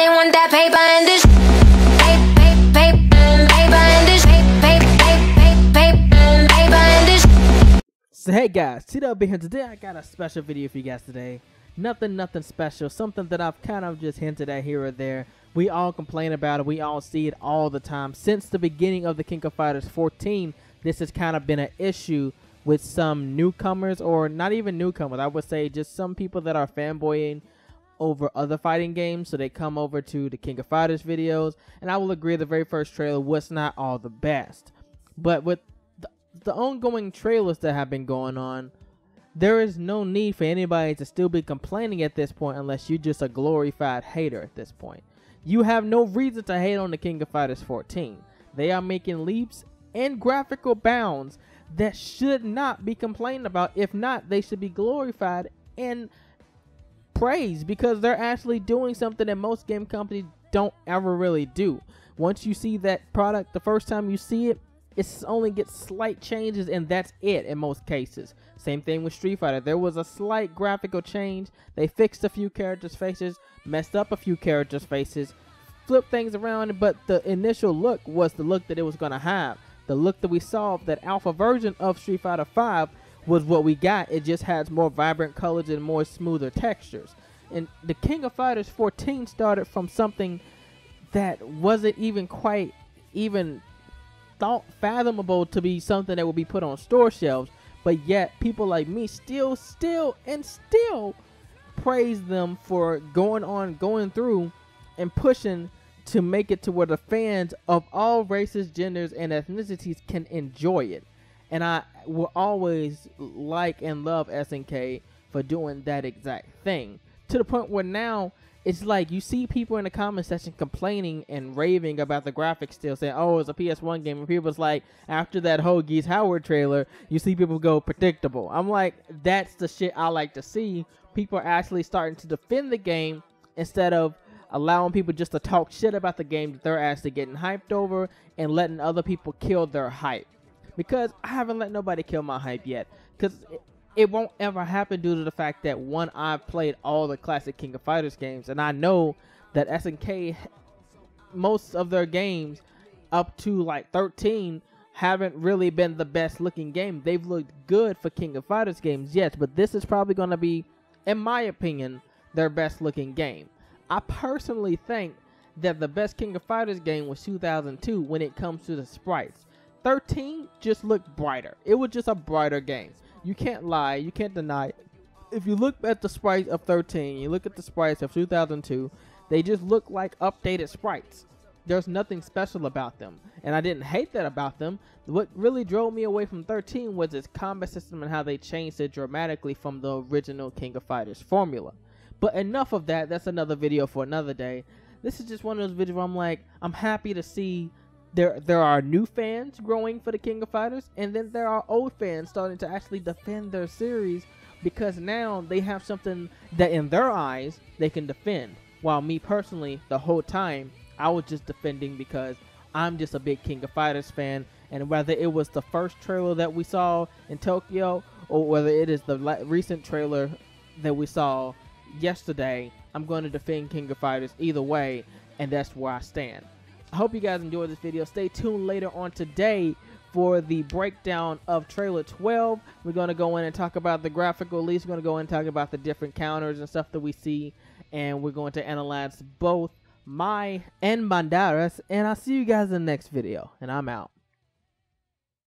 they want that paper and this paper and this paper and this. So hey guys, TW here. Today I got a special video for you guys today. Nothing special, something that I've kind of just hinted at here or there. We all complain about it, we all see it all the time. Since the beginning of the King of Fighters 14, this has kind of been an issue with some newcomers, or not even newcomers, I would say just some people that are fanboying over other fighting games, so they come over to the King of Fighters videos, and I will agree the very first trailer was not all the best. But with the ongoing trailers that have been going on, there is no need for anybody to still be complaining at this point unless you're just a glorified hater at this point. You have no reason to hate on the King of Fighters 14. They are making leaps and graphical bounds that should not be complained about. If not, they should be glorified and praised, because they're actually doing something that most game companies don't ever really do. Once you see that product the first time you see it, it only gets slight changes, and that's it in most cases. Same thing with Street Fighter. There was a slight graphical change. They fixed a few characters' faces, messed up a few characters' faces, flipped things around, but the initial look was the look that it was going to have. The look that we saw, that alpha version of Street Fighter V, was what we got. It just has more vibrant colors and more smoother textures. And the King of Fighters 14 started from something that wasn't even quite even thought fathomable to be something that would be put on store shelves, but yet people like me still praise them for going through and pushing to make it to where the fans of all races, genders, and ethnicities can enjoy it. And I will always like and love SNK for doing that exact thing, to the point where now it's like you see people in the comment section complaining and raving about the graphics still, saying, oh, it's a PS1 game. And people's like, after that whole Geese Howard trailer, you see people go predictable. I'm like, that's the shit I like to see. People are actually starting to defend the game instead of allowing people just to talk shit about the game that they're actually getting hyped over, and letting other people kill their hype. Because I haven't let nobody kill my hype yet. Because it won't ever happen due to the fact that, one, I've played all the classic King of Fighters games, and I know that SNK, most of their games up to like 13 haven't really been the best looking game. They've looked good for King of Fighters games, yes, but this is probably going to be, in my opinion, their best looking game. I personally think that the best King of Fighters game was 2002 when it comes to the sprites. 13 just looked brighter. It was just a brighter game. You can't lie, you can't deny it. If you look at the sprites of 13, you look at the sprites of 2002, they just look like updated sprites. There's nothing special about them, and I didn't hate that about them. What really drove me away from 13 was its combat system and how they changed it dramatically from the original King of Fighters formula. But enough of that, that's another video for another day. This is just one of those videos where I'm like, I'm happy to see there are new fans growing for the King of Fighters, and then there are old fans starting to actually defend their series, because now they have something that in their eyes they can defend. While me personally, the whole time, I was just defending because I'm just a big King of Fighters fan, and whether it was the first trailer that we saw in Tokyo, or whether it is the recent trailer that we saw yesterday, I'm going to defend King of Fighters either way, and that's where I stand. I hope you guys enjoyed this video. Stay tuned later on today for the breakdown of trailer 12. We're going to go in and talk about the graphical release. We're going to go in and talk about the different counters and stuff that we see, and we're going to analyze both Mai and Banderas, and I'll see you guys in the next video, and I'm out.